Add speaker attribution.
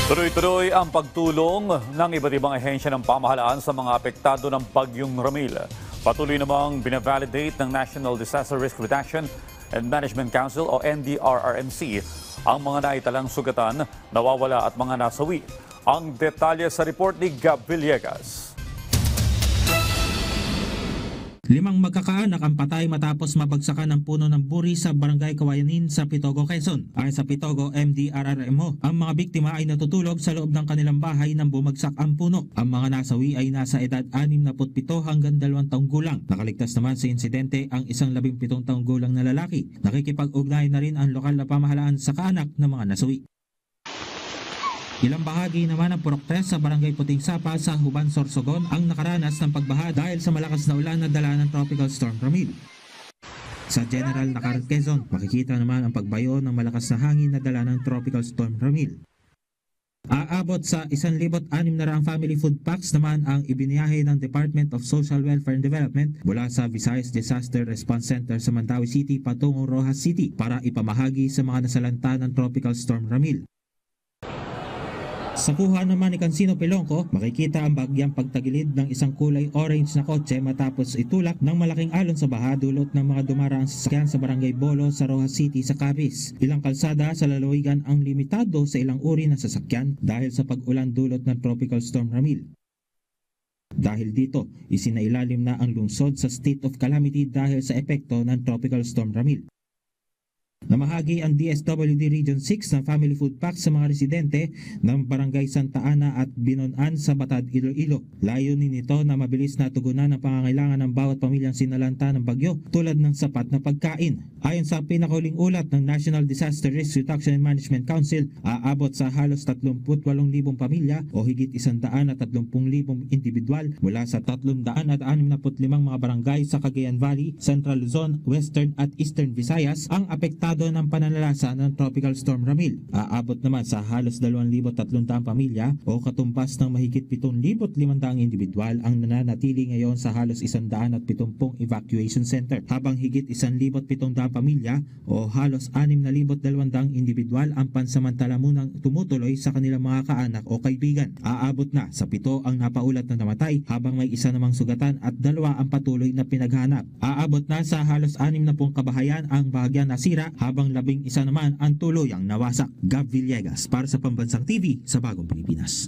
Speaker 1: Tuloy-tuloy ang pagtulong ng iba't ibang ahensya ng pamahalaan sa mga apektado ng Bagyong Ramil. Patuloy namang binavalidate ng National Disaster Risk Reduction and Management Council o NDRRMC ang mga naitalang sugatan, nawawala at mga nasawi. Ang detalye sa report ni Gab Villegas.
Speaker 2: 5 magkakaanak ang patay matapos mabagsakan ng puno ng buri sa Barangay Kawayanin sa Pitogo, Quezon. Ayon sa Pitogo MDRRMO, ang mga biktima ay natutulog sa loob ng kanilang bahay nang bumagsak ang puno. Ang mga nasawi ay nasa edad 67 hanggang 2 taong gulang. Nakaligtas naman sa insidente ang isang 17 taong gulang na lalaki. Nakikipag-ugnay na rin ang lokal na pamahalaan sa kaanak ng mga nasawi. Ilang bahagi naman ng Purok 3 sa Barangay Puting Sapa sa Huban, Sorsogon ang nakaranas ng pagbaha dahil sa malakas na ulan na dala ng Tropical Storm Ramil. Sa General Nacar, Quezon, makikita naman ang pagbayo ng malakas na hangin na dala ng Tropical Storm Ramil. Aabot sa 1,600 family food packs naman ang ibiniyahe ng Department of Social Welfare and Development mula sa Visayas Disaster Response Center sa Mandaue City patungong Rojas City para ipamahagi sa mga nasalanta ng Tropical Storm Ramil. Sa kuha naman ni Cancino Pelonco, makikita ang bagyang pagtagilid ng isang kulay orange na kotse matapos itulak ng malaking alon sa baha dulot ng mga dumaraang sasakyan sa Barangay Bolo sa Rojas City sa Capiz. Ilang kalsada sa lalawigan ang limitado sa ilang uri ng sasakyan dahil sa pag-ulan dulot ng Tropical Storm Ramil. Dahil dito, isinailalim na ang lungsod sa state of calamity dahil sa epekto ng Tropical Storm Ramil. Namahagi ang DSWD Region 6 ng family food pack sa mga residente ng Barangay Santa Ana at Binonan sa Batad, Iloilo. Layunin nito na mabilis na tugunan ang pangangailangan ng bawat pamilyang sinalanta ng bagyo tulad ng sapat na pagkain. Ayon sa pinakahuling ulat ng National Disaster Risk Reduction and Management Council, aabot sa halos 38,000 pamilya o higit 130,000 individual mula sa 365 mga barangay sa Cagayan Valley, Central Luzon, Western at Eastern Visayas ang apektado ng pananalasa ng Tropical Storm Ramil. Aabot naman sa halos 2,300 pamilya o katumbas ng mahigit 7,500 individual ang nananatili ngayon sa halos 170 evacuation center, habang higit 1,700 pamilya o halos 6,200 individual ang pansamantala munang tumutuloy sa kanilang mga kaanak o kaibigan. Aabot na sa 7 ang napaulat na namatay habang may isa namang sugatan at 2 ang patuloy na pinaghanap. Aabot na sa halos 60 kabahayan ang bahagyang nasira habang 11 naman ang tuluyang nawasak. Gab Villegas para sa Pambansang TV sa Bagong Pilipinas.